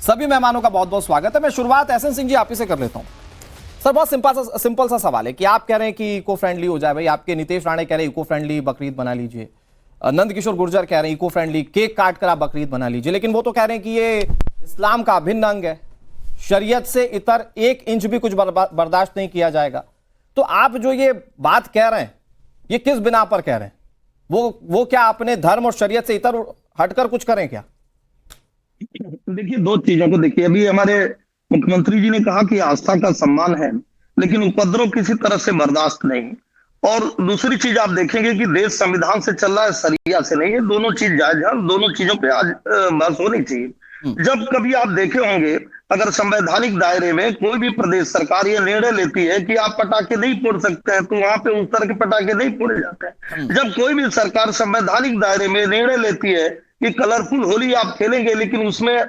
सभी मेहमानों का बहुत बहुत स्वागत है। मैं शुरुआत एसएन सिंह जी आप ही से कर लेता हूं। सर बहुत सिंपल सा सवाल है कि आप कह रहे हैं कि इको फ्रेंडली हो जाए भाई, आपके नीतीश राणे कह रहे हैं इको फ्रेंडली बकरीद बना लीजिए, नंद किशोर गुर्जर कह रहे हैं इको फ्रेंडली केक काट कर आप बकरीद बना लीजिए, लेकिन वो तो कह रहे हैं कि ये इस्लाम का अभिन्न अंग है, शरीयत से इतर 1 इंच भी कुछ बर्दाश्त नहीं किया जाएगा। तो आप जो ये बात कह रहे हैं ये किस बिना पर कह रहे हैं? वो क्या अपने धर्म और शरीयत से इतर हटकर कुछ करें क्या? देखिए, दो चीजों को देखिए। अभी हमारे मुख्यमंत्री जी ने कहा कि आस्था का सम्मान है, लेकिन उपद्रव किसी तरह से बर्दाश्त नहीं। और दूसरी चीज आप देखेंगे कि देश संविधान से चल रहा है, शरिया से नहीं है। दोनों चीज जायज है, दोनों चीजों पे आज बहस होनी चाहिए। जब कभी आप देखे होंगे, अगर संवैधानिक दायरे में कोई भी प्रदेश सरकार ये निर्णय लेती है कि आप पटाखे नहीं फोड़ सकते हैं, तो वहां पे उस तरह के पटाखे नहीं फोड़े जाते हैं। जब कोई भी सरकार संवैधानिक दायरे में निर्णय लेती है कि कलरफुल होली आप खेलेंगे, लेकिन उसमें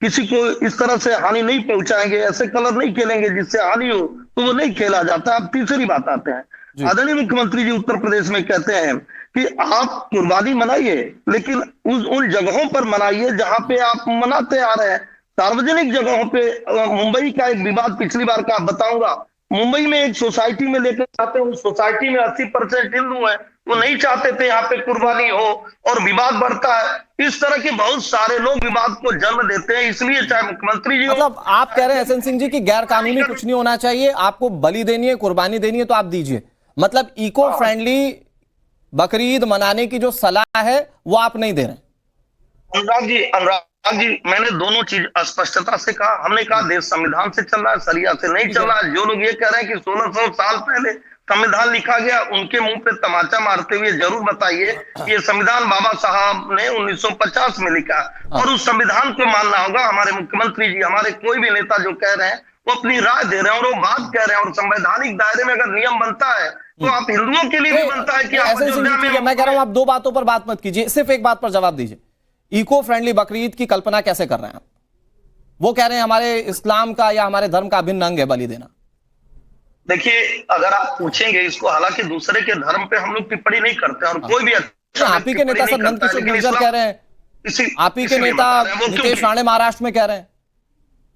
किसी को इस तरह से हानि नहीं पहुंचाएंगे, ऐसे कलर नहीं खेलेंगे जिससे हानि हो, तो वो नहीं खेला जाता। अब तीसरी बात आते हैं, आदरणीय मुख्यमंत्री जी उत्तर प्रदेश में कहते हैं कि आप कुर्बानी मनाइए, लेकिन उन जगहों पर मनाइए जहां पे आप मनाते आ रहे हैं। सार्वजनिक जगहों पे मुंबई का एक विवाद पिछली बार का बताऊंगा। मुंबई में एक सोसाइटी में लेकर जाते हैं, उस सोसाइटी में 80% हिंदू हैं, वो नहीं चाहते थे यहाँ पे कुर्बानी हो और विवाद बढ़ता है। इस तरह के बहुत सारे लोग विवाद को जन्म देते हैं, इसलिए चाहे मुख्यमंत्री जी मतलब आप कह रहे हैं एसएन सिंह जी कि गैर कानूनी कुछ नहीं होना चाहिए, आपको बलि देनी है, कुर्बानी देनी है तो आप दीजिए। मतलब इको फ्रेंडली बकरीद मनाने की जो सलाह है वो आप नहीं दे रहे। अनुराग जी, मैंने दोनों चीज स्पष्टता से कहा। हमने कहा देश संविधान से चल रहा है, शरिया से नहीं चल रहा है। जो लोग ये कह रहे हैं कि 1600 साल पहले संविधान लिखा गया, उनके मुंह पे तमाचा मारते हुए जरूर बताइए कि ये संविधान बाबा साहब ने 1950 में लिखा और उस संविधान को मानना होगा। हमारे मुख्यमंत्री जी, हमारे कोई भी नेता जो कह रहे हैं वो अपनी राय दे रहे हैं और वो बात कह रहे हैं। और संवैधानिक दायरे में अगर नियम बनता है तो आप हिंदुओं के लिए भी बनता है कि मैं कह रहा हूं आप दो बातों पर बात मत कीजिए, सिर्फ एक बात पर जवाब दीजिए। इको फ्रेंडली बकरीद की कल्पना कैसे कर रहे हैं आप? वो कह रहे हैं हमारे इस्लाम का या हमारे धर्म का अभिन्न अंग है बलि देना। देखिए, अगर आप पूछेंगे इसको, हालांकि दूसरे के धर्म पे हम लोग टिप्पणी नहीं करते और कोई भी आप ही के नेता सर नंद किशोर गुर्जर कह रहे हैं, आप ही के नेता नीतीश राणे महाराष्ट्र में कह रहे हैं।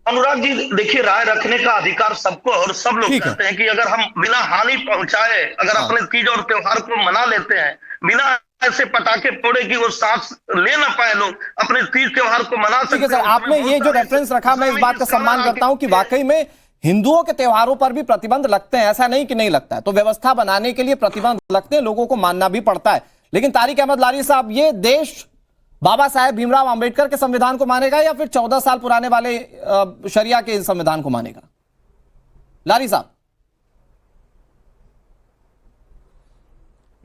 अनुराग जी देखिए, राय रखने का अधिकार सबको, और सब लोग कहते हैं कि अगर हम बिना हानि पहुंचाए अगर अपने तीज और त्योहार को मना लेते हैं, बिना ऐसे पटाखे फोड़े कि वो सांस ले ना पाए, लोग अपने तीज त्योहार को मना सकते हैं। सर आपने ये जो रेफरेंस रखा, मैं इस बात का सम्मान करता हूं कि वाकई में हिंदुओं के त्योहारों पर भी प्रतिबंध लगते हैं, ऐसा नहीं कि नहीं लगता है। तो व्यवस्था बनाने के लिए प्रतिबंध लगते हैं, लोगों को मानना भी पड़ता है। लेकिन तारिक अहमद लारी साहब, ये देश बाबा साहेब भीमराव अंबेडकर के संविधान को मानेगा या फिर 14 साल पुराने वाले शरिया के संविधान को मानेगा? लारी साहब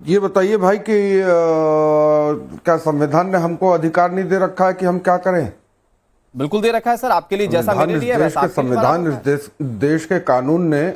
ये बताइए भाई कि क्या संविधान ने हमको अधिकार नहीं दे रखा है कि हम क्या करें? बिल्कुल दे रखा है सर, आपके लिए जैसा मेरे लिए वैसा आपके लिए। संविधान इस देश के कानून ने,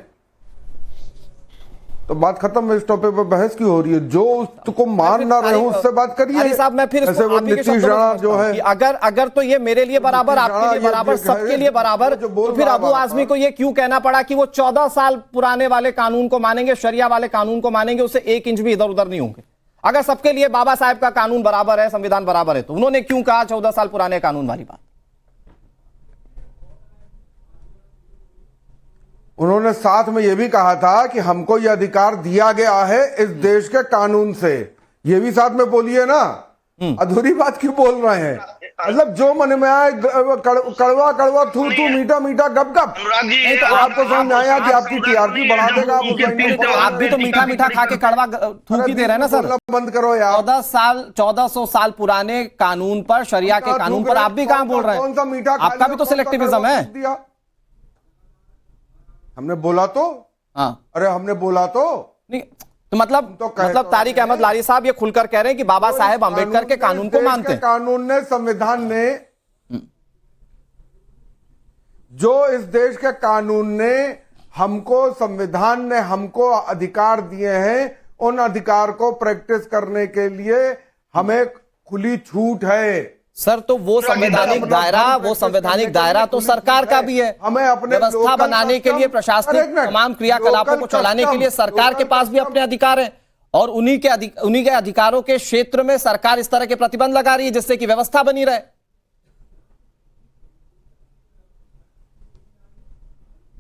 तो बात खत्म है। इस टॉपिक पर बहस क्यों हो रही है? जो उसको मान ना रहे हो उससे बात करिए। साहब मैं फिर ऐसे वो नीतीश राणा जो है, अगर तो ये मेरे लिए बराबर, आपके लिए बराबर, सबके लिए बराबर, तो फिर अबू आजमी को ये क्यों कहना पड़ा कि वो 14 साल पुराने वाले कानून को मानेंगे, शरिया वाले कानून को मानेंगे, उससे 1 इंच भी इधर उधर नहीं होंगे? अगर सबके लिए बाबा साहेब का कानून बराबर है, संविधान बराबर है, तो उन्होंने क्यों कहा 14 साल पुराने कानून वाली बात? उन्होंने साथ में यह भी कहा था कि हमको यह अधिकार दिया गया है इस देश के कानून से। ये भी साथ में बोलिए ना, अधूरी बात क्यों बोल रहे हैं? मतलब जो मन में आए, कड़वा कड़वा, थू थू, मीठा मीठा, गप गप। तो आपको समझ में आया कि आपकी टीआरपी बढ़ा देगा? आप भी तो मीठा मीठा खा के कड़वा थूकी दे रहे हैं ना सर। बंद करो यार। 1400 साल पुराने कानून पर, शरिया के कानून पर आप भी कहां बोल रहे हैं? कौन सा मीठा? आपका भी तो सिलेक्टिविज्म है। हमने बोला तो, अरे हमने बोला तो नहीं, तो मतलब तारिक अहमद लारी साहब ये खुलकर कह रहे हैं कि बाबा साहेब अंबेडकर के कानून को मानते हैं। कानून ने, संविधान ने, जो इस देश के कानून ने हमको, संविधान ने हमको अधिकार दिए हैं, उन अधिकार को प्रैक्टिस करने के लिए हमें खुली छूट है। सर तो वो संवैधानिक दायरा तो सरकार का भी है। हमें अपने व्यवस्था बनाने के लिए, प्रशासनिक तमाम क्रियाकलापों को चलाने के लिए सरकार के पास भी अपने अधिकार हैं, और उन्हीं के अधिकारों के क्षेत्र में सरकार इस तरह के प्रतिबंध लगा रही है जिससे कि व्यवस्था बनी रहे।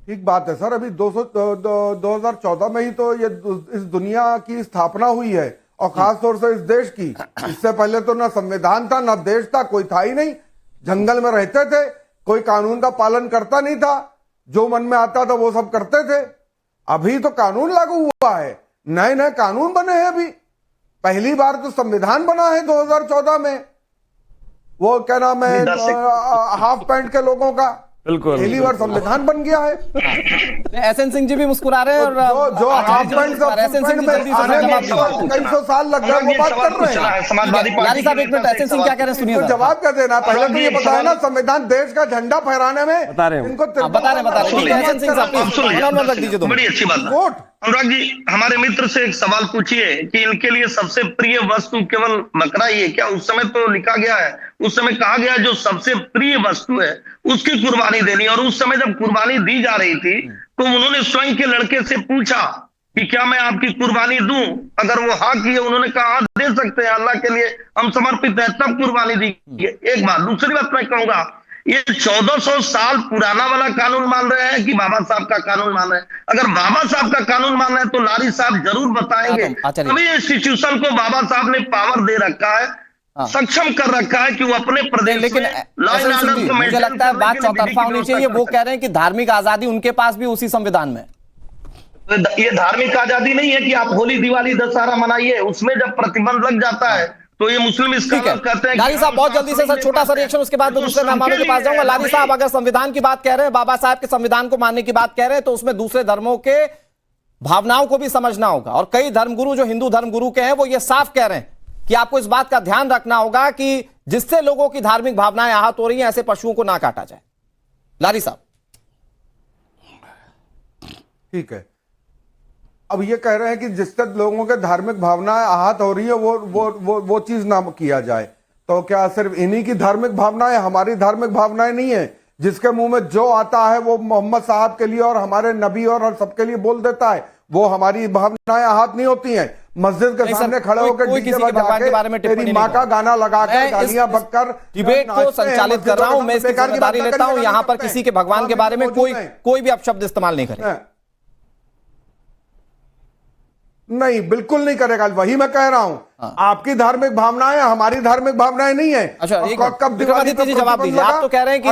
ठीक बात है सर। अभी 2014 में ही तो ये इस दुनिया की स्थापना हुई है, और खास तौर से इस देश की। इससे पहले तो ना संविधान था, ना देश था, कोई था ही नहीं। जंगल में रहते थे, कोई कानून का पालन करता नहीं था, जो मन में आता था वो सब करते थे। अभी तो कानून लागू हुआ है, नए नए कानून बने हैं। अभी पहली बार तो संविधान बना है 2014 में, वो क्या नाम है, हाफ पैंट के लोगों का। बिल्कुल पहली बार संविधान बन गया है। एसएन सिंह जी भी मुस्कुरा रहे हैं और जो हाफ पैंट का एसएन सिंह जी जल्दी से आने में जवाब दीजिए। कई सौ साल लग गए, वो बात कर रहे हैं। समाजवादी लाली साहब एक मिनट, एसएन सिंह क्या कह रहे हैं सुनिए तो जरा। जवाब क्या देना? पहले तो ये बताया ना, संविधान देश का झंडा फहराने में बता रहे हैं। इनको बता रहे ठीक है, एसएन सिंह साहब प्लीज ऑन रख दीजिए। बड़ी अच्छी बात है। वोट अनुराग जी, हमारे मित्र से एक सवाल पूछिए कि इनके लिए सबसे प्रिय वस्तु केवल बकरा ही है क्या? उस समय तो लिखा गया है, उस समय कहा गया जो सबसे प्रिय वस्तु है उसकी कुर्बानी देनी। और उस समय जब कुर्बानी दी जा रही थी तो उन्होंने स्वयं के लड़के से पूछा कि क्या मैं आपकी कुर्बानी दूं? अगर वो हाँ किए, उन्होंने कहा हाँ दे सकते हैं, अल्लाह के लिए हम समर्पित है, तब कुर्बानी दी। एक बात। दूसरी बात मैं कहूंगा, ये 1400 साल पुराना वाला कानून मान रहे हैं कि बाबा साहब का कानून मान रहे हैं? अगर बाबा साहब का कानून मान रहे हैं तो लारी साहब जरूर बताएंगे। अभी इंस्टीट्यूशन को बाबा साहब ने पावर दे रखा है, सक्षम कर रखा है कि वो अपने प्रदेश लेकिन मुझे लगता है बात चौतरफा होनी चाहिए। वो कह रहे हैं कि धार्मिक आजादी उनके पास भी उसी संविधान में। ये धार्मिक आजादी नहीं है कि आप होली दिवाली दशहरा मनाइए, उसमें जब प्रतिबंध लग जाता है तो ये मुस्लिम स्कॉलर कहते हैं। लाली साहब बहुत जल्दी से सर छोटा सा रिएक्शन, उसके बाद दूसरे मेहमानों के पास जाऊंगा। लाली साहब, अगर संविधान की बात कह रहे हैं, बाबा साहब के संविधान को मानने की बात कह रहे हैं, तो उसमें दूसरे धर्मों के भावनाओं को भी समझना होगा। और कई धर्मगुरु जो हिंदू धर्मगुरु के हैं वो ये साफ कह रहे हैं कि आपको इस बात का ध्यान रखना होगा कि जिससे लोगों की धार्मिक भावनाएं आहत हो रही हैं, ऐसे पशुओं को ना काटा जाए। लाली साहब ठीक है। अब ये कह रहे हैं कि जिससे लोगों के धार्मिक भावनाएं आहत हो रही है वो चीज ना किया जाए। तो क्या सिर्फ इन्हीं की धार्मिक भावनाएं, हमारी धार्मिक भावनाएं नहीं है? जिसके मुंह में जो आता है वो मोहम्मद साहब के लिए और हमारे नबी और सबके लिए बोल देता है, वो हमारी भावनाएं आहत नहीं होती हैं। मस्जिद के सामने खड़े होकर डीजे बजा के तेरी माँ का गाना लगा कर गालियां बककर डिबेट को संचालित कर रहा हूं, मैं इसकी जिम्मेदारी लेता हूं। यहां पर किसी के भगवान के बारे में कोई भी अपशब्द इस्तेमाल नहीं करें। नहीं, बिल्कुल नहीं करेगा। वही मैं कह रहा हूं, आपकी धार्मिक भावनाएं हमारी धार्मिक भावनाएं नहीं है। अच्छा, कब विक्रमादित्य जी जवाब दीजिए। आप तो कह रहे हैं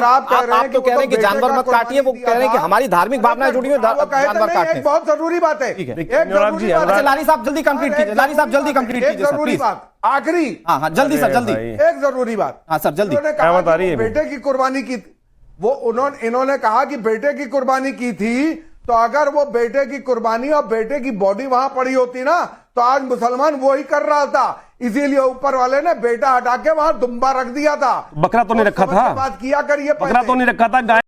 कि जानवर मत काटिए, वो कह रहे हैं कि हमारी धार्मिक भावनाएं जुड़ी हुई जानवर काटने। बहुत जरूरी बात है। अच्छा लाली साहब जल्दी कंप्लीट कीजिए, लाली साहब जल्दी कंप्लीट कीजिए। जरूरी बात आखिरी, हाँ जल्दी सर, जल्दी एक जरूरी बात। हाँ सर जल्दी। बेटे की कुर्बानी की, वो इन्होंने कहा कि बेटे की कुर्बानी की थी, तो अगर वो बेटे की कुर्बानी और बेटे की बॉडी वहां पड़ी होती ना, तो आज मुसलमान वो ही कर रहा था। इसीलिए ऊपर वाले ने बेटा हटा के वहां दुम्बा रख दिया था। बकरा तो नहीं रखा था, बात किया करिए, बकरा तो नहीं रखा था, गाय